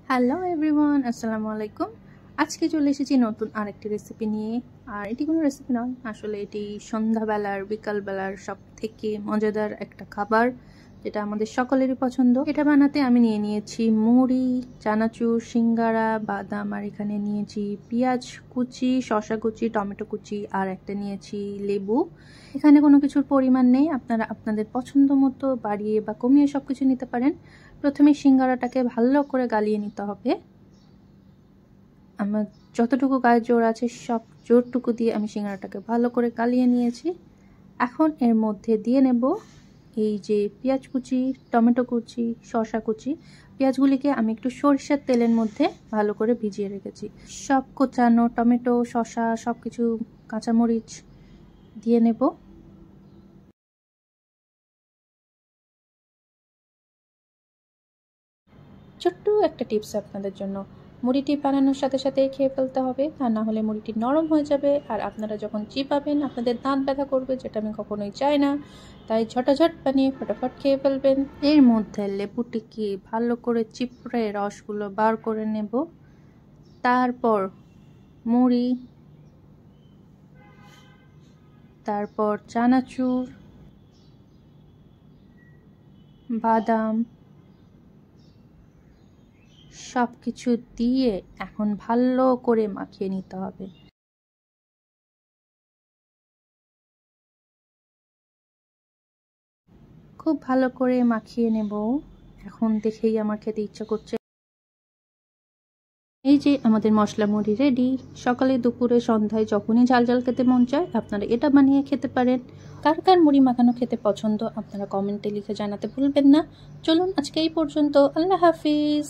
Hello everyone, আসসালামু আলাইকুম। আজকে চলে এসেছি নতুন আরেকটি রেসিপি নিয়ে। আর এটি কোনো রেসিপি নয়, আসলে এটি সন্ধ্যাবেলার বিকালবেলার সব থেকে মজাদার একটা খাবার, যেটা আমাদের সকলেরই পছন্দ। এটা বানাতে আমি নিয়ে নিয়েছি মুড়ি, চানাচুর, সিঙ্গারা, বাদাম, আর এখানে নিয়েছি পেঁয়াজ কুচি, শসা কুচি, টমেটো কুচি, আর একটা নিয়েছি লেবু। এখানে কোনো কিছুর পরিমাণ নেই, আপনারা আপনাদের পছন্দ মতো বাড়িয়ে বা কমিয়ে সব কিছু নিতে পারেন। প্রথমে সিঙ্গারাটাকে ভালো করে গালিয়ে নিতে হবে। আমার যতটুকু গায়ে জোর আছে সব জোরটুকু দিয়ে আমি সিঙ্গারাটাকে ভালো করে গালিয়ে নিয়েছি। এখন এর মধ্যে দিয়ে নেব এই যে পেঁয়াজ কুচি, টমেটো কুচি, শসা কুচি। পেঁয়াজগুলিকে আমি একটু সরিষার তেলের মধ্যে ভালো করে ভিজিয়ে রেখেছি। সব কোচানো টমেটো, শসা, সব কিছু, কাঁচামরিচ দিয়ে নেব। ছোট্ট একটা টিপস আপনাদের জন্য, মুড়িটি বানানোর সাথে সাথে খেয়ে ফেলতে হবে, তা না হলে মুড়িটি নরম হয়ে যাবে আর আপনারা যখন চিবাবেন আপনাদের দাঁত ব্যথা করবে, যেটা আমি কখনোই চাই না। তাই ঝটাঝট বানিয়ে ফটাফট খেয়ে ফেলবেন। এর মধ্যে লেবুটিকে ভালো করে চিপড়ে রসগুলো বার করে নেব। তারপর মুড়ি, তারপর চানাচুর, বাদাম, সব কিছু দিয়ে এখন ভালো করে মাখিয়ে নিতে হবে। খুব ভালো করে মাখিয়ে নেব। এখন দেখেই আমার খেতে ইচ্ছা করছে। এই যে আমাদের মশলা মুড়ি রেডি। সকালে, দুপুরে, সন্ধ্যায় যখনই ঝাল ঝাল খেতে মন চায় আপনারা এটা বানিয়ে খেতে পারেন। কার কার মুড়ি মাখানো খেতে পছন্দ আপনারা কমেন্টে লিখে জানাতে ভুলবেন না। চলুন আজকে এই পর্যন্ত। আল্লাহ হাফিজ।